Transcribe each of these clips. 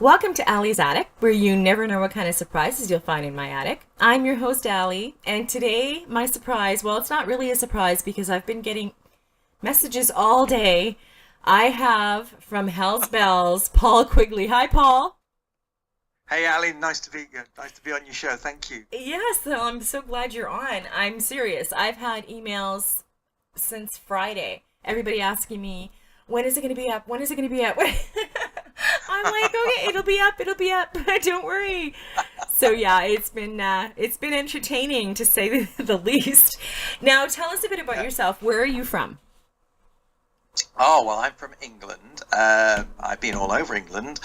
Welcome to Allie's Attic, where you never know what kind of surprises you'll find in my attic. I'm your host, Allie, and today my surprise, well, it's not really a surprise because I've been getting messages all day. I have from Hell's Bells, Paul Quigley. Hi, Paul. Hey Ali, nice to be on your show. Thank you. Yes, well, I'm so glad you're on. I'm serious. I've had emails since Friday. Everybody asking me, when is it going to be up? When is it going to be up? I'm like, okay, it'll be up. It'll be up. Don't worry. So yeah, it's been entertaining to say the least. Now, tell us a bit about yourself. Where are you from? Oh, well, I'm from England. I've been all over England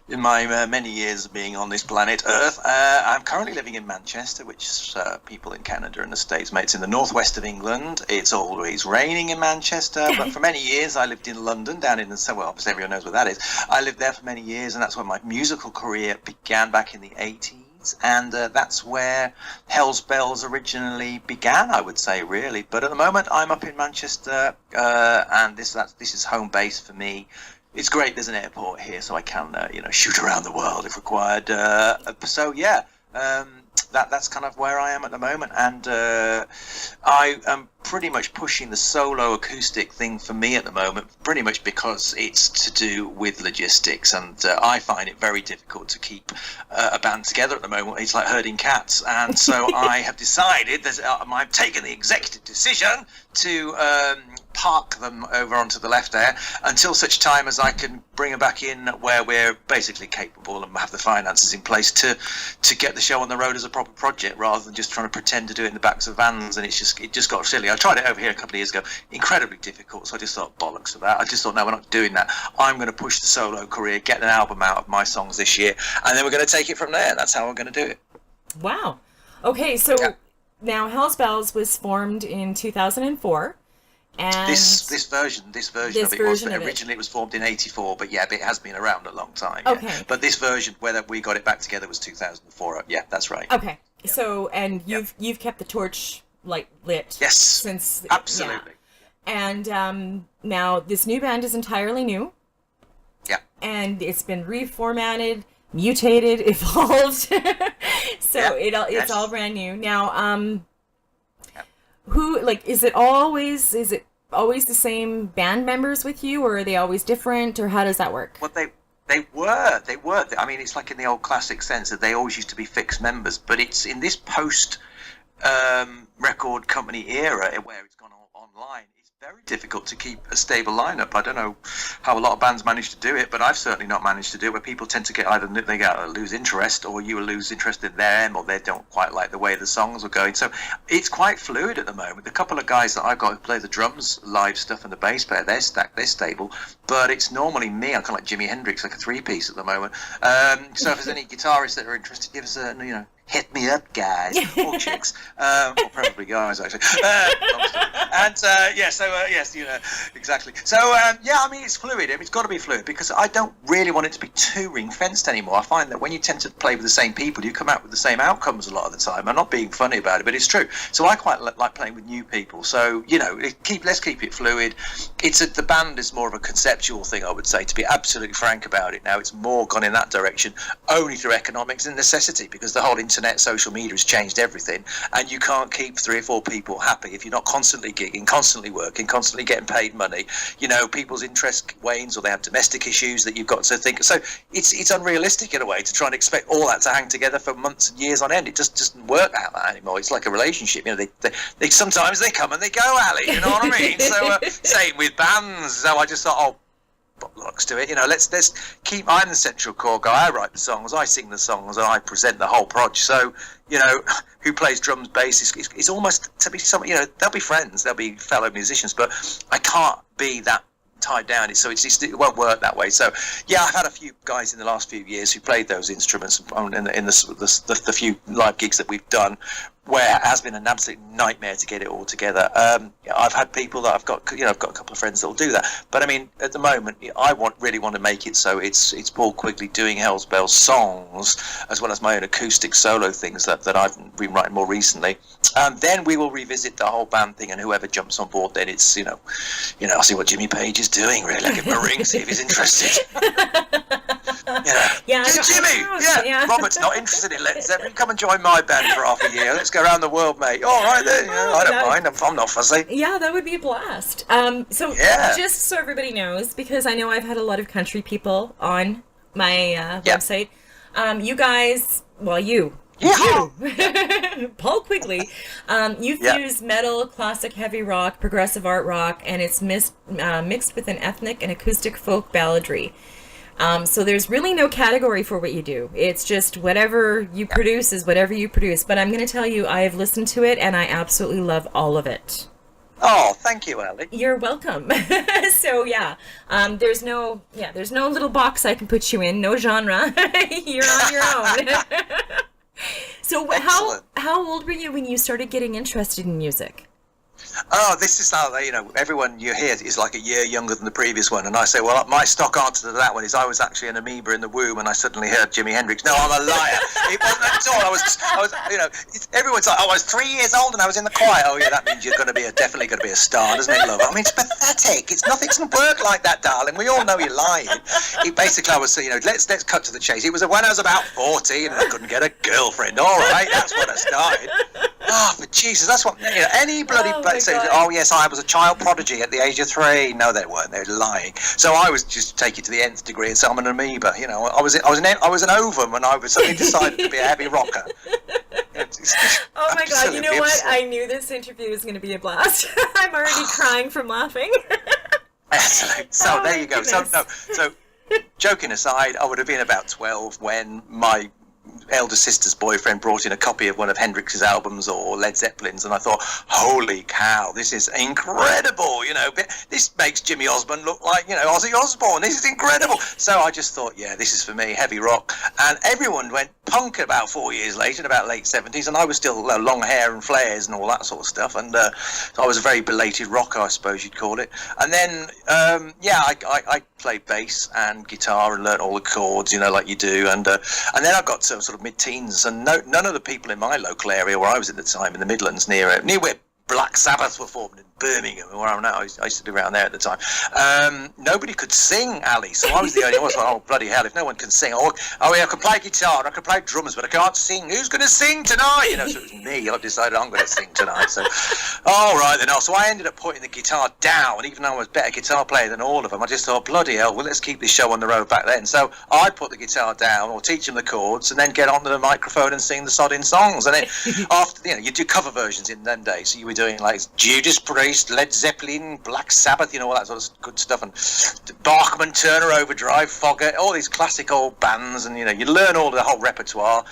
in my many years of being on this planet Earth. I'm currently living in Manchester, which people in Canada and the States, mate, it's in the northwest of England. It's always raining in Manchester, but for many years I lived in London, down in the, well, obviously everyone knows where that is. I lived there for many years, and that's where my musical career began back in the 80s. And that's where Hell's Bells originally began, I would say, really. But at the moment, I'm up in Manchester, and this is home base for me. It's great. There's an airport here, so I can shoot around the world if required. So yeah, that's kind of where I am at the moment, and I am pretty much pushing the solo acoustic thing for me at the moment, pretty much because it's to do with logistics, and I find it very difficult to keep a band together at the moment. It's like herding cats, and so I have decided that I've taken the executive decision to park them over onto the left there until such time as I can bring them back in where we're basically capable and have the finances in place to get the show on the road as a proper project, rather than just trying to pretend to do it in the backs of vans. And it just got silly. I tried it over here a couple of years ago, incredibly difficult, so I just thought bollocks to that. I just thought, no, we're not doing that. I'm going to push the solo career, get an album out of my songs this year, and then we're going to take it from there. That's how we're going to do it. Wow. Okay, so now Hell's Bells was formed in 2004. And this version of it was originally it was formed in '84, but yeah, it has been around a long time. Yeah. Okay. But this version, whether we got it back together, was 2004. Yeah, that's right. Okay. Yeah. So, and you've kept the torch lit. Yes. Since absolutely. Yeah. And now this new band is entirely new. Yeah. And it's been reformatted, mutated, evolved. So it's all brand new now. Who, is it always the same band members with you, or are they always different, or how does that work? Well, they were. I mean, it's like in the old classic sense that they always used to be fixed members, but it's in this post record company era where it's gone online. It's very difficult to keep a stable lineup. I don't know how a lot of bands manage to do it, but I've certainly not managed to do it, where people tend to get either lose interest, or you will lose interest in them, or they don't quite like the way the songs are going. So it's quite fluid at the moment. The couple of guys that I've got who play the drums, live stuff, and the bass player, they're stable, but it's normally me. I'm kind of like Jimi Hendrix, like a three-piece at the moment. So if there's any guitarists that are interested, give us a hit me up, guys, or chicks, or probably guys actually. Yes, exactly. So I mean, it's fluid. It's got to be fluid, because I don't really want it to be too ring fenced anymore. I find that when you tend to play with the same people, you come out with the same outcomes a lot of the time. I'm not being funny about it, but it's true. So I quite like playing with new people. So let's keep it fluid. The band is more of a conceptual thing, I would say, to be absolutely frank about it. Now it's more gone in that direction only through economics and necessity, because the whole internet, social media has changed everything, and you can't keep 3 or 4 people happy if you're not constantly gigging, constantly working, constantly getting paid money. People's interest wanes, or they have domestic issues that you've got to think. So it's unrealistic in a way to try and expect all that to hang together for months and years on end. It just doesn't work like that anymore. It's like a relationship. They sometimes they come and they go, Ali. You know what I mean? So same with bands. So I just thought, bollocks to it. Let's keep. I'm the central core guy. I write the songs, I sing the songs, and I present the whole project. So who plays drums, bass? It's almost to be some. They'll be friends, they'll be fellow musicians, but I can't be that tied down. So it won't work that way. So yeah, I've had a few guys in the last few years who played those instruments in the few live gigs that we've done, where it has been an absolute nightmare to get it all together. I've had people that I've got a couple of friends that will do that. But I mean, at the moment, I really want to make it so it's Paul Quigley doing Hell's Bells songs, as well as my own acoustic solo things that I've been writing more recently. Then we will revisit the whole band thing, and whoever jumps on board, then it's I'll see what Jimmy Page is doing. Really, I'll give him a ring, see if he's interested. Yeah, Yeah, Jimmy, yeah. Robert's not interested in Led Zeppelin. Come and join my band for half a year. Let's go around the world, mate. All right then. I don't mind. I'm not fussy. Yeah, that would be a blast. So just so everybody knows, because I know I've had a lot of country people on my website. You guys, well, you. Paul Quigley, you fuse metal, classic heavy rock, progressive art rock, and it's mixed with an ethnic and acoustic folk balladry. So there's really no category for what you do. It's just whatever you produce is whatever you produce. But I'm going to tell you, I have listened to it and I absolutely love all of it. Oh, thank you, Ali. You're welcome. So there's no little box I can put you in, no genre. You're on your own. So how old were you when you started getting interested in music? Oh, this is how everyone you hear is like a year younger than the previous one, and I say, well, my stock answer to that one is I was actually an amoeba in the womb, and I suddenly heard Jimi Hendrix. No, I'm a liar. It wasn't at all. I was, everyone's like, oh, I was 3 years old and I was in the choir. Oh yeah, that means you're definitely going to be a star, doesn't it, love? I mean, it's pathetic. It doesn't work like that, darling. We all know you're lying. Basically, I was, let's cut to the chase. It was when I was about 40 and I couldn't get a girlfriend. All right, that's when I started. Oh, but Jesus, that's what any bloody place say. Oh yes, I was a child prodigy at the age of 3. No, they weren't. They were lying. So I was just take it to the nth degree and say I'm an amoeba. I was an ovum, and I suddenly decided to be a heavy rocker. Oh my God! You know what? I knew this interview was going to be a blast. I'm already crying from laughing. Excellent. So there you go. Goodness. So joking aside, I would have been about 12 when my elder sister's boyfriend brought in a copy of one of Hendrix's albums or Led Zeppelin's, and I thought, holy cow, this is incredible, this makes Jimmy Osmond look like, Ozzy Osbourne. This is incredible. So I just thought, yeah, this is for me, heavy rock. And everyone went punk about 4 years later, in about late 70s, and I was still long hair and flares and all that sort of stuff, and so I was a very belated rocker, I suppose you'd call it. And then I played bass and guitar and learnt all the chords, like you do, and then I got to sort of mid-teens, and none of the people in my local area where I was at the time, in the Midlands, near where Black Sabbath were formed in Birmingham, where I'm now. I used to be around there at the time. Nobody could sing, Ali, so I was the only one. I was like, oh, bloody hell, if no one can sing. Oh, yeah, I can play guitar, and I can play drums, but I can't sing. Who's going to sing tonight? So it was me. I decided I'm going to sing tonight. So, all right, then. So I ended up putting the guitar down, even though I was a better guitar player than all of them. I just thought, bloody hell, well, let's keep this show on the road back then. So I put the guitar down, or teach them the chords, and then get onto the microphone and sing the sodding songs. And then after, you do cover versions in them days. So you were doing like Judas Priest, Led Zeppelin, Black Sabbath, all that sort of good stuff, and Bachman, Turner Overdrive, Fogger, all these classic old bands, and you learn all the whole repertoire,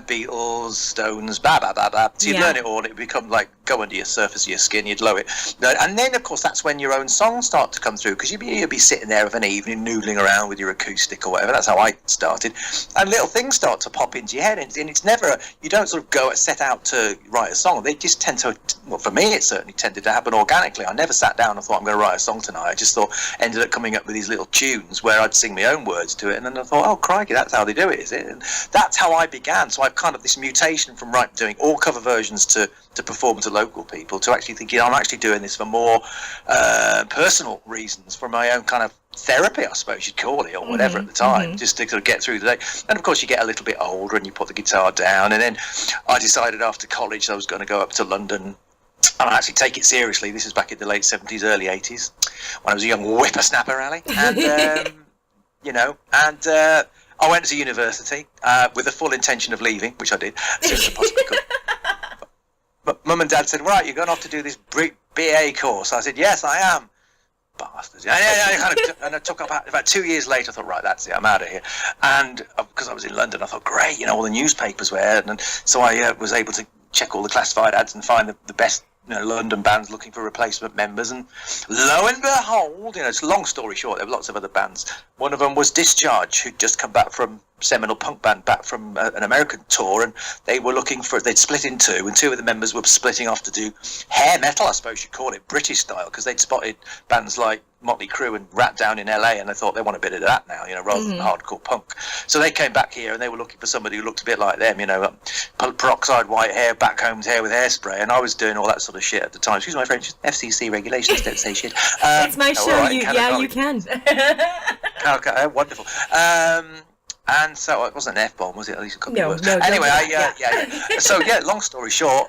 Beatles, Stones, blah blah blah blah. So you learn it all, and it become like go under your surface of your skin, you'd love it. And then of course that's when your own songs start to come through, because you'd be sitting there of an evening noodling around with your acoustic or whatever. That's how I started, and little things start to pop into your head, and it's never you don't sort of set out to write a song. They just tend to, well, for me it certainly tended to happen organically. I never sat down and thought I'm going to write a song tonight. I just ended up coming up with these little tunes where I'd sing my own words to it, and then I thought, oh crikey, that's how they do it, is it? And that's how I began. So I've kind of this mutation from doing all cover versions to perform to local people, to actually thinking I'm actually doing this for more personal reasons, for my own kind of therapy, I suppose you'd call it, or whatever at the time, just to sort of get through the day. And of course you get a little bit older and you put the guitar down, and then I decided after college I was going to go up to London and actually take it seriously. This is back in the late 70s, early 80s, when I was a young whippersnapper, Ali. And, I went to university with the full intention of leaving, which I did, as soon as I possibly could. But Mum and Dad said, right, you're going to have to do this BA course. I said, yes, I am. Bastards. And I took up about 2 years later. I thought, right, that's it, I'm out of here. And because I was in London, I thought, great, all the newspapers were aired. And so I was able to check all the classified ads and find the best London bands looking for replacement members, and lo and behold, it's a long story short, there were lots of other bands. One of them was Discharge, who'd just come back from seminal punk band back from an American tour, and they were they'd split in two, and two of the members were splitting off to do hair metal, I suppose you'd call it, British style, because they'd spotted bands like Motley Crue and Rat down in LA, and they thought they want a bit of that now, rather than hardcore punk. So they came back here and they were looking for somebody who looked a bit like them, peroxide white hair, backcombed hair with hairspray, and I was doing all that sort of shit at the time. Excuse my French, FCC regulations, don't say shit. It's my show, right, you can. Okay, wonderful. And so it wasn't an F-bomb, was it? At least it could be worse. No, Anyway, yeah. So, long story short,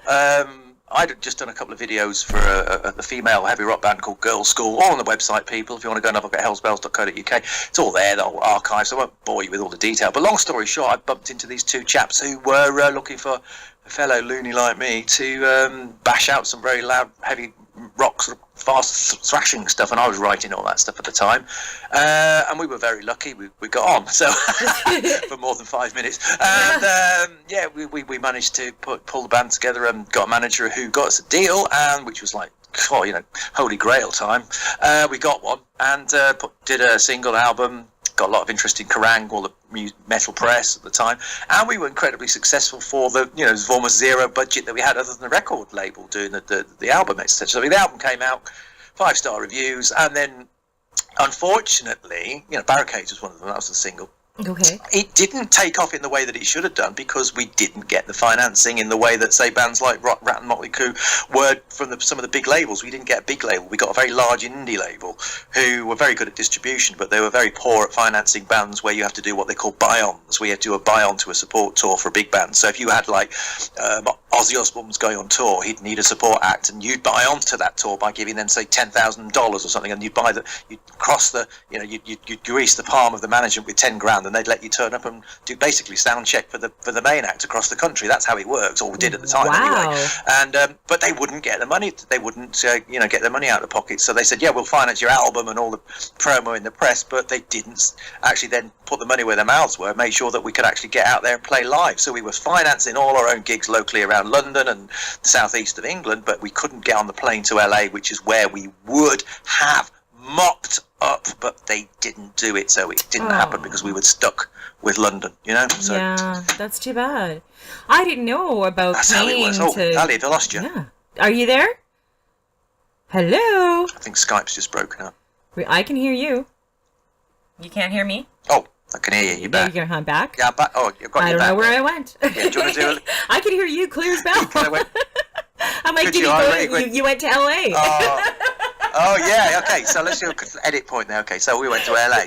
I'd just done a couple of videos for a female heavy rock band called Girls School, all on the website, people. If you want to go and have a look at hellsbells.co.uk, it's all there, the whole archive, so I won't bore you with all the detail. But long story short, I bumped into these two chaps who were looking for a fellow loony like me to bash out some very loud, heavy rock, sort of fast thrashing stuff, and I was writing all that stuff at the time, and we were very lucky. We got on so for more than 5 minutes, and we managed to pull the band together and got a manager who got us a deal, and which was like, holy grail time. We got one and did a single album. Got a lot of interest in Kerrang, all the metal press at the time, and we were incredibly successful for the almost zero budget that we had other than the record label doing the album, etc. So the album came out, 5-star reviews, and then unfortunately, Barricades was one of them. That was the single. Okay. It didn't take off in the way that it should have done because we didn't get the financing in the way that, say, bands like Rat and Motley Crue were from some of the big labels. We didn't get a big label. We got a very large indie label who were very good at distribution, but they were very poor at financing bands where you have to do what they call buy-ons. We had to do a buy-on to a support tour for a big band. So if you had, like, Ozzy Osbourne's going on tour, he'd need a support act, and you'd buy onto that tour by giving them, say, $10,000 or something, and you'd cross the, you'd grease the palm of the management with 10 grand, and they'd let you turn up and do basically sound check for the main act across the country. That's how it works, or did at the time anyway. And but they wouldn't get the money. They wouldn't get their money out of the pocket. So they said, yeah, we'll finance your album and all the promo in the press, but they didn't actually then put the money where their mouths were, made sure that we could actually get out there and play live. So we were financing all our own gigs locally around London and the southeast of England, but we couldn't get on the plane to LA, which is where we would have mopped up, but they didn't do it, so it didn't happen because we were stuck with London, So yeah, that's too bad. I didn't know about that's how it was. Ali, I lost you. Yeah. Are you there? Hello? I think Skype's just broken up. I can hear you. You can't hear me? Oh, I can hear you. You're back. I'm back? Yeah, I'm back. Oh, you've got I don't know where I went. Yeah, do you want to do it? I can hear you clear as bell. I'm like, you went to LA. Oh yeah, okay. So let's do an edit point there. Okay, so we went to LA.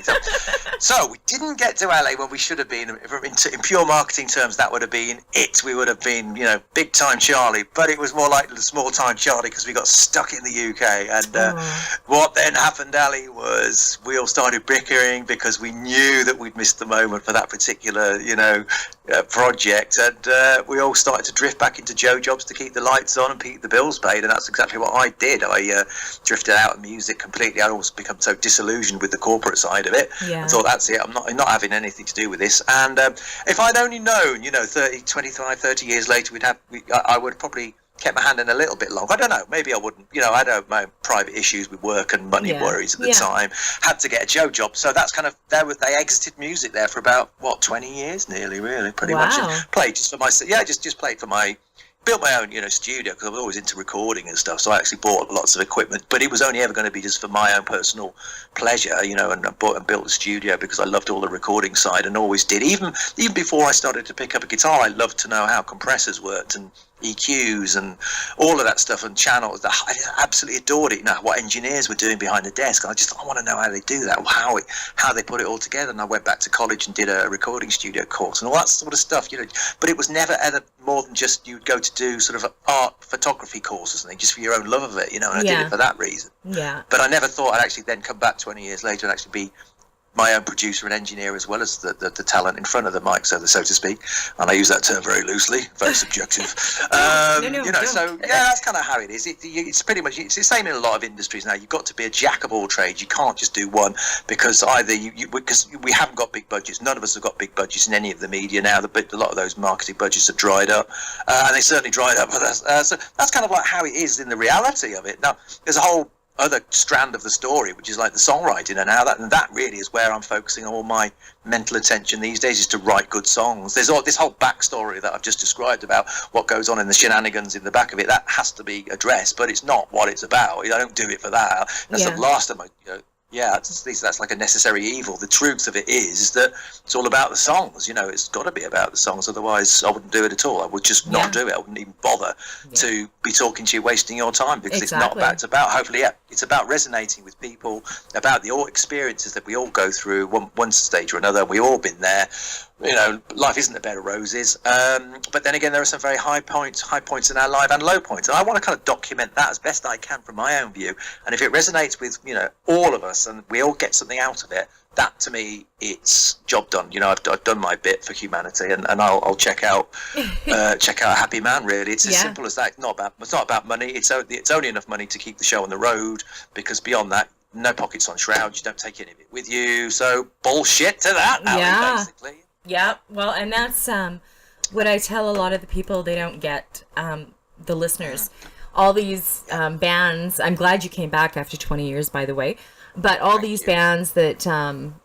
So we didn't get to LA when we should have been. In pure marketing terms, that would have been it. We would have been, big time Charlie. But it was more like the small time Charlie because we got stuck in the UK. And what then happened, Ali, was we all started bickering because we knew that we'd missed the moment for that particular, project. And we all started to drift back into Joe jobs to keep the lights on and keep the bills paid. And that's exactly what I did. I drifted out of music completely. I'd always become so disillusioned with the corporate side of it. I thought, that's it, I'm not having anything to do with this. And if I'd only known, 30 years later, I would have probably kept my hand in a little bit longer. I don't know, maybe I wouldn't. I had my own private issues with work and money worries at the time. Had to get a Joe job, so that's kind of they exited music there for about 20 years nearly, really, pretty much. And played just for myself. Yeah, just played for my. Built my own, studio because I was always into recording and stuff. So I actually bought lots of equipment, but it was only ever going to be just for my own personal pleasure, and I bought and built a studio because I loved all the recording side and always did. Even before I started to pick up a guitar, I loved to know how compressors worked and EQs and all of that stuff and channels. I absolutely adored it. What engineers were doing behind the desk. I want to know how they do that, how they put it all together. And I went back to college and did a recording studio course and all that sort of stuff. But it was never ever more than just you'd go to do sort of art photography course or something just for your own love of it. And I did it for that reason. Yeah. But I never thought I'd actually then come back 20 years later and actually be my own producer and engineer as well as the talent in front of the mic, so to speak. And I use that term very loosely, very subjective. So that's kind of how it is. It's pretty much it's the same in a lot of industries now. You've got to be a jack of all trades. You can't just do one because either because we haven't got big budgets. None of us have got big budgets in any of the media now. A lot of those marketing budgets are dried up, and they certainly dried up with us. So that's kind of like how it is in the reality of it. Now, there's a whole other strand of the story, which is like the songwriting, and that really is where I'm focusing all my mental attention these days, is to write good songs. There's all this whole backstory that I've just described about what goes on in the shenanigans in the back of it. That has to be addressed, but it's not what it's about. I don't do it for that. That's the last of my Yeah, at least that's like a necessary evil. The truth of it is that it's all about the songs. You know, it's got to be about the songs. Otherwise, I wouldn't do it at all. I would just not do it. I wouldn't even bother to be talking to you, wasting your time, because it's not about. It's about hopefully, it's about resonating with people, about the all experiences that we all go through, one stage or another. We've all been there. You know, life isn't a bed of roses. But then again, there are some very high points in our life and low points. And I want to kind of document that as best I can from my own view. And if it resonates with, you know, all of us and we all get something out of it, that to me, it's job done. You know, I've done my bit for humanity, and I'll check out a Happy Man. Really, it's as simple as that. It's not about money. It's only enough money to keep the show on the road, because beyond that, no pockets on shrouds. You don't take any of it with you. So bullshit to that, Ali, basically. Yeah, well, and that's what I tell a lot of the people they don't get, the listeners. All these bands, I'm glad you came back after 20 years, by the way, but all these bands that,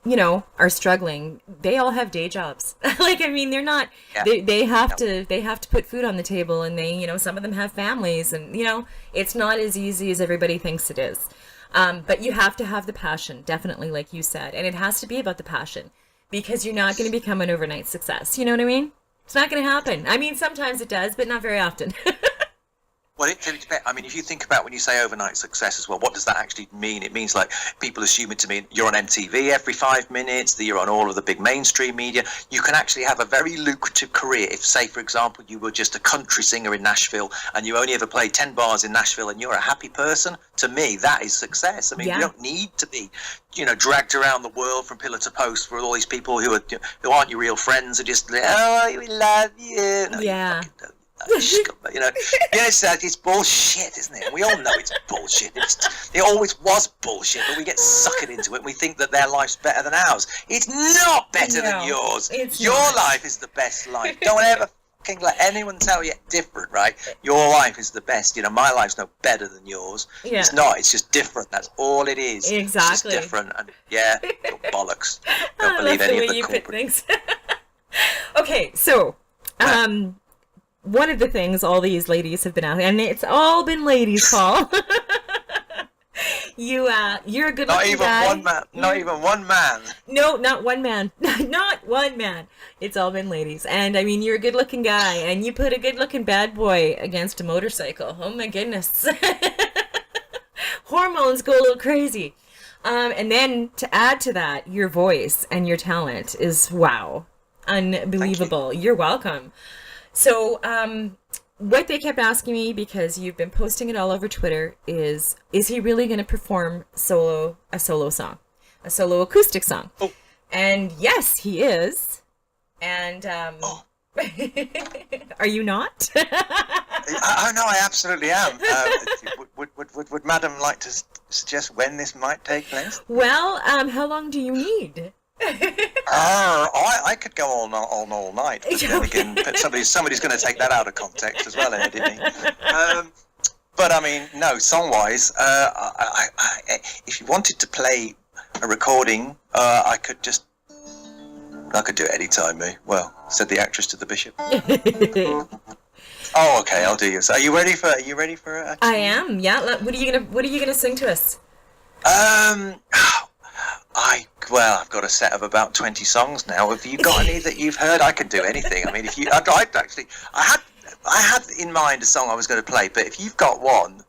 you know, are struggling, they all have day jobs. Like, I mean, they're not, they have to put food on the table, and they, you know, some of them have families, and, you know, it's not as easy as everybody thinks it is. But you have to have the passion, definitely, like you said, and it has to be about the passion. Because you're not going to become an overnight success. You know what I mean? It's not going to happen. I mean, sometimes it does, but not very often. Well, I mean, if you think about when you say overnight success as well, what does that actually mean? It means, like, people assume it to mean you're on MTV every 5 minutes, that you're on all of the big mainstream media. You can actually have a very lucrative career if, say, for example, you were just a country singer in Nashville and you only ever played 10 bars in Nashville and you're a happy person. To me, that is success. I mean, you don't need to be, you know, dragged around the world from pillar to post for all these people who aren't your real friends, are just, oh, we love you. No, you fucking don't. You know, it's bullshit, isn't it? And we all know it's bullshit. It always was bullshit, but we get suckered into it and we think that their life's better than ours. It's not better than yours. Your life is the best life. Don't ever fucking let anyone tell you different, right? Your life is the best. You know, my life's no better than yours. It's not. It's just different. That's all it is. Exactly. It's just different. And bollocks. Don't believe any of the corporate things. Okay, so one of the things all these ladies have been out, and it's all been ladies, Paul. You're a good looking guy. Not even one man. No, not one man. Not one man. It's all been ladies. And I mean, you're a good looking guy, and you put a good looking bad boy against a motorcycle. Oh my goodness. Hormones go a little crazy. And then to add to that, your voice and your talent is wow. Unbelievable. You're welcome. So, what they kept asking me, because you've been posting it all over Twitter, is he really going to perform a solo song, a solo acoustic song? Oh. And yes, he is. And are you not? Oh no, I absolutely am. Would Madam like to suggest when this might take place? Well, how long do you need? I could go on all night. But then again, somebody's going to take that out of context as well, didn't he? But I mean, no, song-wise, if you wanted to play a recording, I could do it anytime, me. Well, said the actress to the bishop. Oh, okay, I'll do yours. Are you ready for it? I am. Yeah. What are you gonna sing to us? I've got a set of about 20 songs now. Have you got any that you've heard? I can do anything. I mean, I had in mind a song I was going to play, but if you've got one,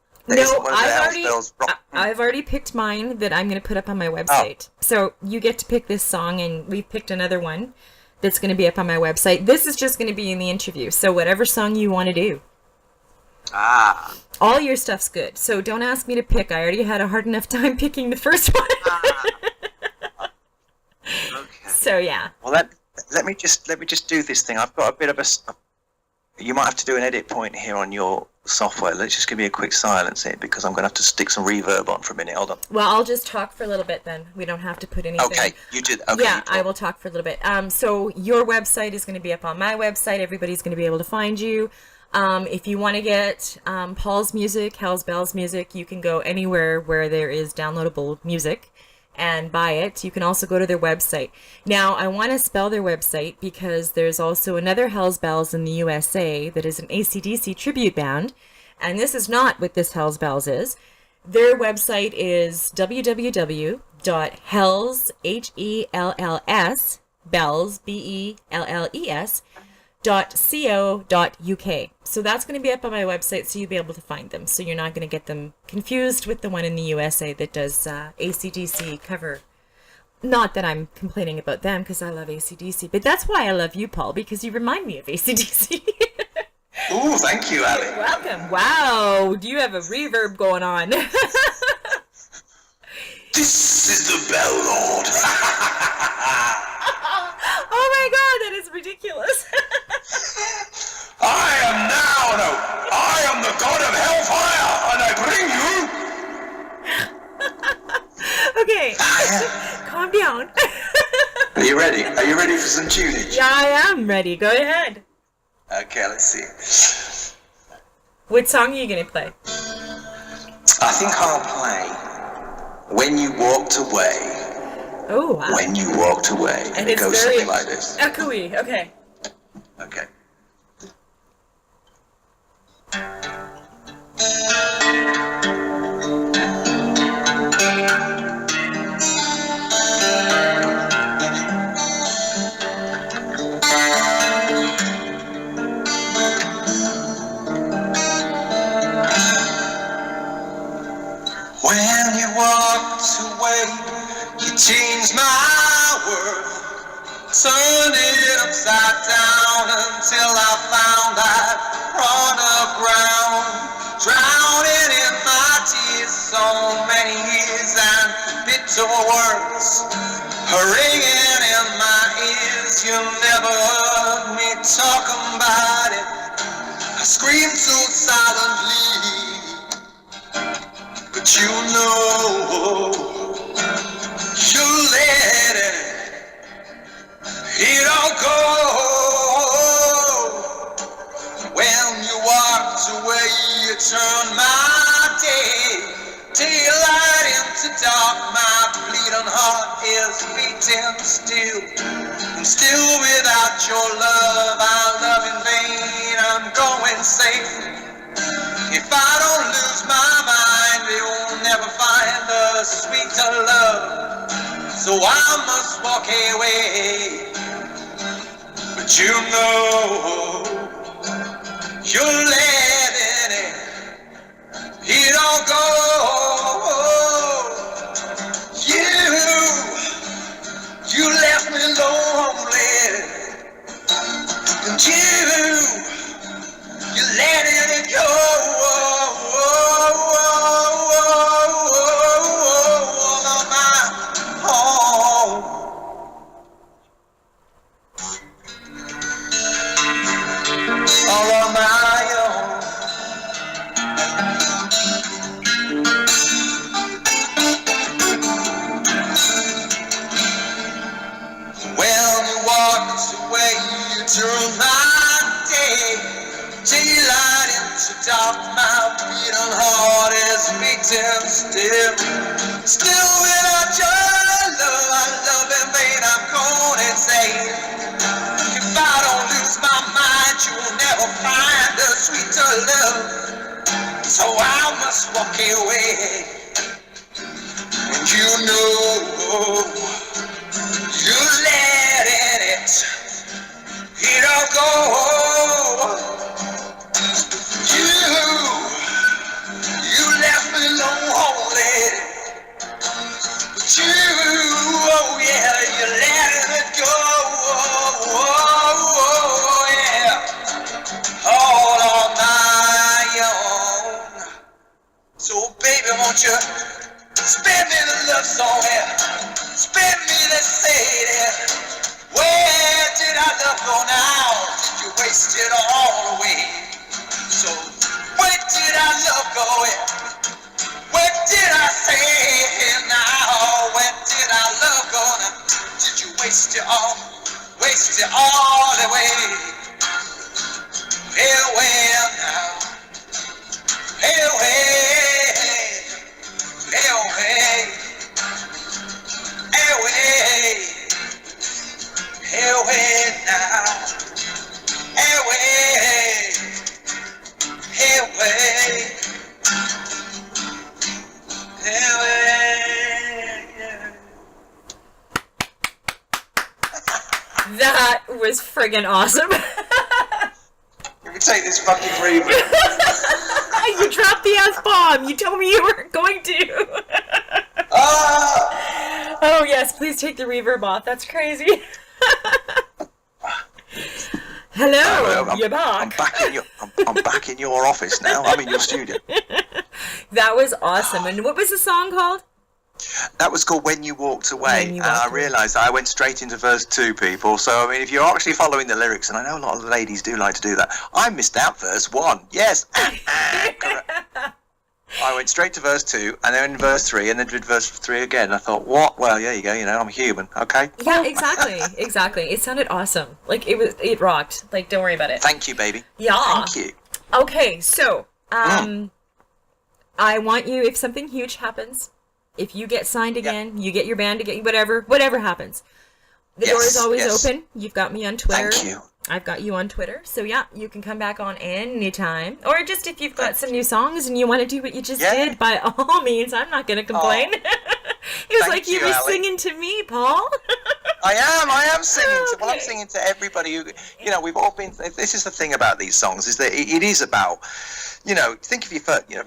I've already picked mine that I'm going to put up on my website. Oh. So you get to pick this song, and we've picked another one that's going to be up on my website. This is just going to be in the interview. So whatever song you want to do. All your stuff's good. So don't ask me to pick. I already had a hard enough time picking the first one. Okay. So yeah. Well, let me just do this thing. I've got a bit of you might have to do an edit point here on your software. Let's just give me a quick silence here, because I'm going to have to stick some reverb on for a minute. Hold on. Well, I'll just talk for a little bit then. We don't have to put anything. Okay, you did. Okay, yeah, I will talk for a little bit. So your website is going to be up on my website. Everybody's going to be able to find you. If you want to get Paul's music, Hell's Bells music, you can go anywhere where there is downloadable music and buy it. You can also go to their website. Now, I want to spell their website because there's also another Hell's Bells in the USA that is an AC/DC tribute band, and this is not what this Hell's Bells is. Their website is www.hells, Hells, bells, BELLES, .co.uk. So that's going to be up on my website, so you'll be able to find them. So you're not going to get them confused with the one in the USA that does AC/DC cover. Not that I'm complaining about them, because I love AC/DC, but that's why I love you, Paul, because you remind me of AC/DC. Ooh, thank you, Ali. Welcome. Wow, do you have a reverb going on? This is the Bell Lord. Oh my god, that is ridiculous. I am the god of hellfire, and I bring you. Okay, calm down. Are you ready? Are you ready for some tunage? Yeah, I am ready. Go ahead. Okay, let's see. What song are you going to play? I think I'll play When You Walked Away. Oh, wow. When You Walked Away. And it goes something like this. Echoey, okay. Okay. When you walked away, you changed my world. Turned it upside down until I found I'd run aground, drowning in my tears. So many years and bitter words ringing in my ears. You never heard me talk about it. I screamed so silently, but you know you let it all go. When you walked away, you turned my daylight into dark. My bleeding heart is beating still, and still without your love I love in vain. I'm going safe. If I don't lose my mind, you'll never find a sweeter love. So I must walk away. But you know you're letting it all go. You left me lonely, and you're letting it go. All on my own. When you walked away, you turned my daylight into dark. My beating heart is beating still, still without your love. I love in vain. I'm going insane. If I don't lose my mind, you will never find a sweeter love. So I must walk away. And you know you're letting it all go. You left me lonely, but oh yeah, you're letting it go. Yeah, all on my own. So baby, won't you spare me the love song here? Spare me the say. Where did our love go now? Did you waste it all away? So where did our love go? Where did I say now? Where did our love go now? Did you waste it all away? Well now, friggin' awesome. Let me take this fucking reverb. You dropped the F-bomb. You told me you weren't going to. Oh, yes, please take the reverb off. That's crazy. Hello, you're back. I'm back in your office now. I'm in your studio. That was awesome. And what was the song called? That was called When You Walked Away, and I realised I went straight into verse 2, people. So, I mean, if you're actually following the lyrics, and I know a lot of the ladies do like to do that, I missed out verse 1. Yes. I went straight to verse 2, and then verse 3, and then did verse 3 again. I thought, what? Well, there you go, I'm a human, okay? Yeah, exactly. It sounded awesome. Like, it rocked. Like, don't worry about it. Thank you, baby. Yeah. Thank you. Okay, so, I want you, if something huge happens, if you get signed again, you get your band again, whatever happens. The door is always open. You've got me on Twitter. Thank you. I've got you on Twitter. So yeah, you can come back on anytime. Or just if you've got some new songs and you want to do what you just did, by all means, I'm not going to complain. It was like you were singing to me, Paul. I am singing to, well, I'm singing to everybody who, we've all been, this is the thing about these songs, is that it is about, think of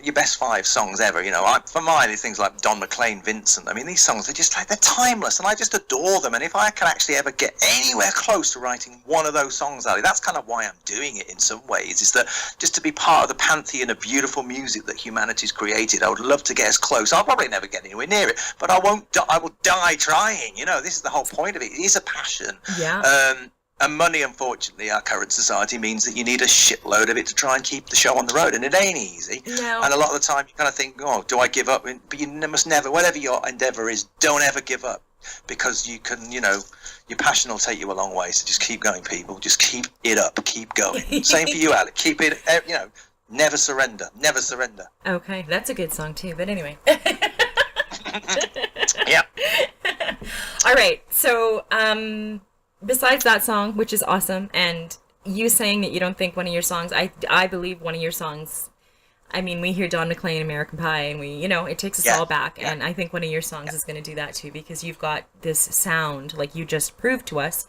your best 5 songs ever, for mine, it's things like Don McLean, Vincent. I mean, these songs, they're just like, they're timeless, and I just adore them, and if I can actually ever get anywhere close to writing one of those songs, Ali, that's kind of why I'm doing it in some ways, is that just to be part of the pantheon of beautiful music that humanity's created, I would love to get as close. I'll probably never get anywhere near it, but I will die trying, this is the whole point of it. It is a passion. Yeah. And money, unfortunately, our current society means that you need a shitload of it to try and keep the show on the road, and it ain't easy. No. And a lot of the time you kind of think, oh, do I give up? But you must never, whatever your endeavour is, don't ever give up, because you can, your passion will take you a long way. So just keep going, people. Just keep it up. Keep going. Same for you, Alec. Keep it, never surrender. Never surrender. Okay, that's a good song too, but anyway. Yeah. All right, so, besides that song, which is awesome, and you saying that you don't think one of your songs, I believe one of your songs, I mean, we hear Don McLean, American Pie, and we, it takes us all back, and I think one of your songs is going to do that too, because you've got this sound, like you just proved to us,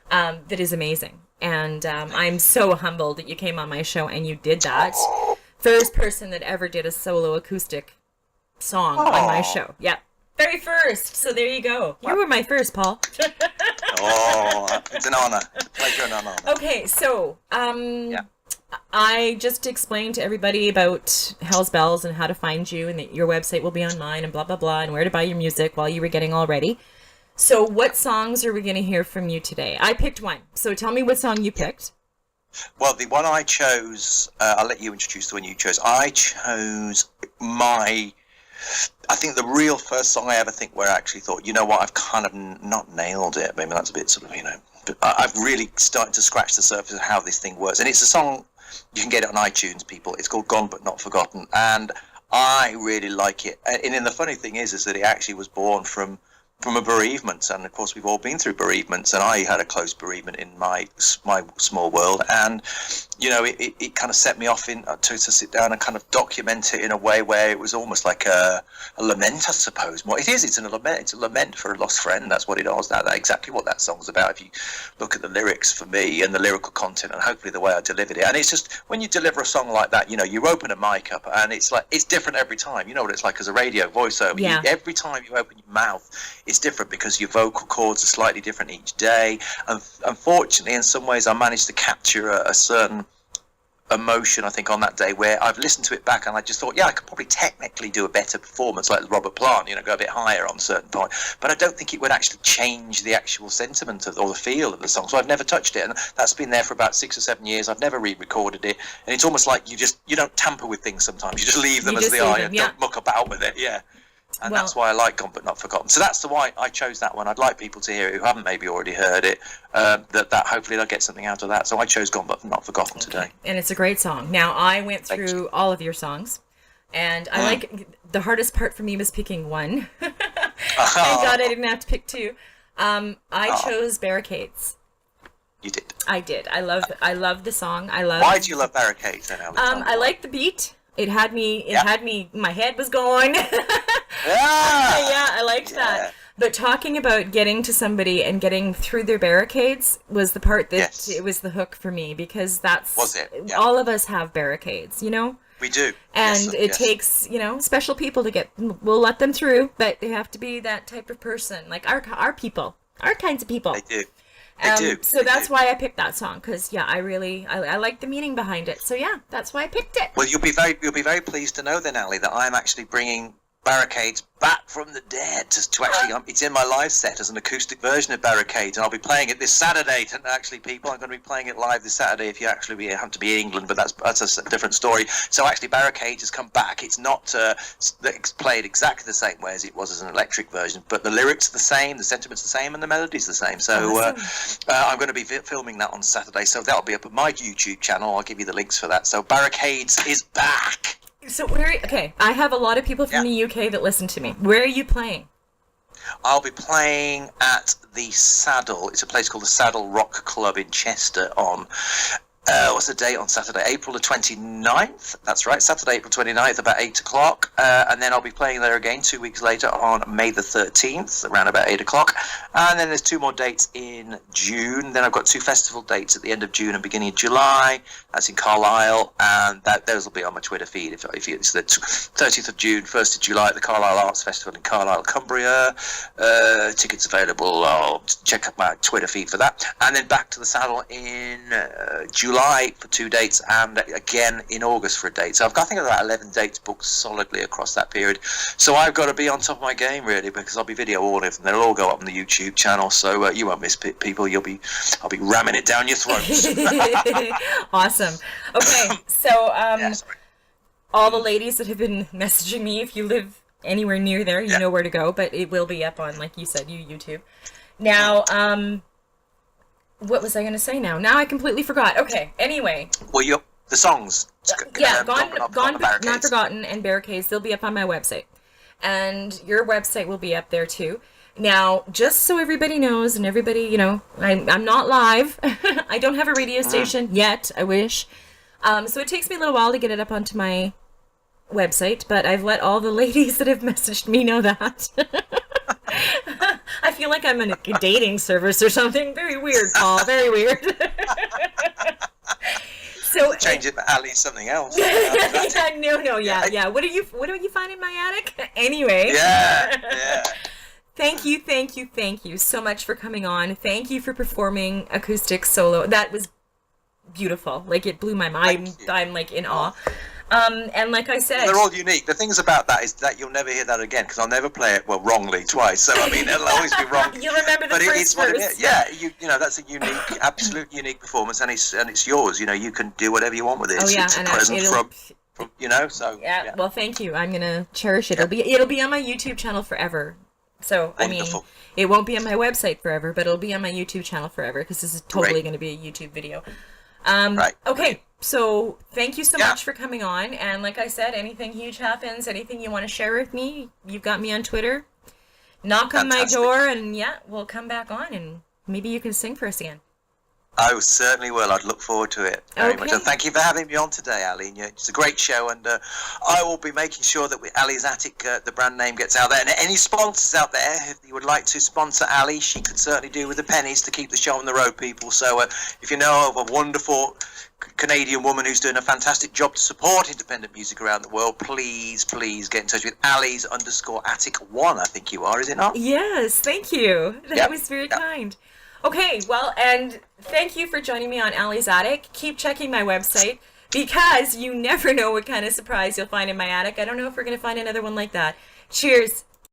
that is amazing, and I'm so humbled that you came on my show and you did that. First person that ever did a solo acoustic song on my show. Yeah. Very first. So there you go. You were my first, Paul. It's an honor. It's a pleasure and an honor. Okay, so I just explained to everybody about Hell's Bells and how to find you, and that your website will be online and blah blah blah, and where to buy your music while you were getting all ready. So what songs are we going to hear from you today? I picked one. So tell me what song you picked. Well, the one I chose, I'll let you introduce the one you chose. I chose I think the real first song I ever think where I actually thought, I've kind of not nailed it. Maybe that's a bit sort of, but I've really started to scratch the surface of how this thing works. And it's a song, you can get it on iTunes, people. It's called Gone But Not Forgotten. And I really like it. And then the funny thing is that it actually was born from a bereavement, and of course we've all been through bereavements, and I had a close bereavement in my small world, and it kind of set me off to sit down and kind of document it in a way where it was almost like a lament, I suppose. What it is, it's a lament for a lost friend. That's what it is. That's exactly what that song's about. If you look at the lyrics for me and the lyrical content, and hopefully the way I delivered it, and it's just when you deliver a song like that, you open a mic up, and it's like it's different every time. You know what it's like as a radio voiceover. Yeah. Every time you open your mouth, it's different because your vocal cords are slightly different each day. And unfortunately, in some ways, I managed to capture a certain emotion, I think, on that day where I've listened to it back and I just thought, I could probably technically do a better performance like Robert Plant, go a bit higher on a certain point, but I don't think it would actually change the actual sentiment or the feel of the song. So I've never touched it, and that's been there for about 6 or 7 years. I've never re-recorded it, and it's almost like you don't tamper with things sometimes. You just leave them as they are and don't muck about with it. Yeah. And that's why I like Gone But Not Forgotten. So that's why I chose that one. I'd like people to hear it who haven't maybe already heard it, that hopefully they'll get something out of that. So I chose Gone But Not Forgotten today. And it's a great song. Now, I went through all of your songs, and I like, the hardest part for me was picking one. Thank God I didn't have to pick two. I chose Barricades. You did. I did. I love the song. Why do you love Barricades then, Alex? I like the beat. It had me, my head was going. Yeah, I liked that. But talking about getting to somebody and getting through their barricades was the part that Yes. it was the hook for me, because Was it? Yeah. all of us have barricades, you know? We do. And Yes, it yes. takes, special people to get, we'll let them through, but they have to be that type of person, like our people, our kinds of people. They do. They do. So They that's do. why I picked that song, because yeah, I like the meaning behind it. So yeah, that's why I picked it. Well, you'll be very pleased to know then, Ali, that I'm actually bringing Barricades back from the dead to actually. It's in my live set as an acoustic version of Barricades, and I'll be playing it this Saturday. Actually, people, I'm going to be playing it live this Saturday. If you actually have to be in England, but that's a different story. So actually, Barricades has come back. It's not it's played exactly the same way as it was as an electric version, but the lyrics are the same, the sentiments are the same, and the melody's the same. So Awesome. I'm going to be filming that on Saturday. So that'll be up at my YouTube channel. I'll give you the links for that. So Barricades is back. So okay, I have a lot of people from the UK that listen to me. Where are you playing? I'll be playing at the Saddle. It's a place called the Saddle Rock Club in Chester on, what's the date on Saturday? April the 29th. That's right, Saturday, April 29th, about 8 o'clock. And then I'll be playing there again 2 weeks later on May the 13th, around about 8 o'clock. And then there's 2 more dates in June. Then I've got 2 festival dates at the end of June and beginning of July. That's in Carlisle, and those will be on my Twitter feed. If it's the 30th of June, 1st of July at the Carlisle Arts Festival in Carlisle, Cumbria. Tickets available. I'll check out my Twitter feed for that. And then back to the Saddle in July for 2 dates, and again in August for a date. So I think I've got 11 dates booked solidly across that period. So I've got to be on top of my game really, because I'll be video all of them. They'll all go up on the YouTube channel, so you won't miss people. I'll be ramming it down your throats. Awesome. Okay, so Yes. all the ladies that have been messaging me, if you live anywhere near there, you know where to go, but it will be up on, like you said, YouTube. Now, what was I going to say now? Now I completely forgot. Okay, anyway. Well, the songs. Not Forgotten and Barricades, they'll be up on my website. And your website will be up there too. Now, just so everybody knows, and everybody, I'm not live. I don't have a radio station yet, I wish. So it takes me a little while to get it up onto my website, but I've let all the ladies that have messaged me know that. I feel like I'm in a dating service or something. Very weird, Paul. Very weird. So change it for Ali something else. Yeah. What are you finding in my attic? Anyway. Yeah. Thank you so much for coming on. Thank you for performing acoustic solo. That was beautiful. Like, it blew my mind. I'm like in awe. And like I said, they're all unique. The things about that is that you'll never hear that again, because I'll never play it wrongly twice. So I mean, it'll always be wrong. You'll remember the first verse. Yeah, that's a unique, absolute unique performance, and it's yours. You can do whatever you want with it. It's a present from. So yeah. Well, thank you. I'm gonna cherish it. It'll be on my YouTube channel forever. So Wonderful. I mean, it won't be on my website forever, but it'll be on my YouTube channel forever, because this is totally going to be a YouTube video. Right. Okay. So thank you so much for coming on. And like I said, anything huge happens, anything you want to share with me, you've got me on Twitter. Knock on my door, and we'll come back on, and maybe you can sing for us again. I certainly will. I'd look forward to it very much. And thank you for having me on today, Ali. It's a great show, and I will be making sure that with Ali's Attic, the brand name gets out there. And any sponsors out there, if you would like to sponsor Ali, she could certainly do with the pennies to keep the show on the road, people. So if you know of a wonderful Canadian woman who's doing a fantastic job to support independent music around the world, please get in touch with Ali's_Attic1, I think you are, is it not? Yes, thank you. That was very kind. Okay, well, and thank you for joining me on Ali's Attic. Keep checking my website, because you never know what kind of surprise you'll find in my attic. I don't know if we're going to find another one like that. Cheers.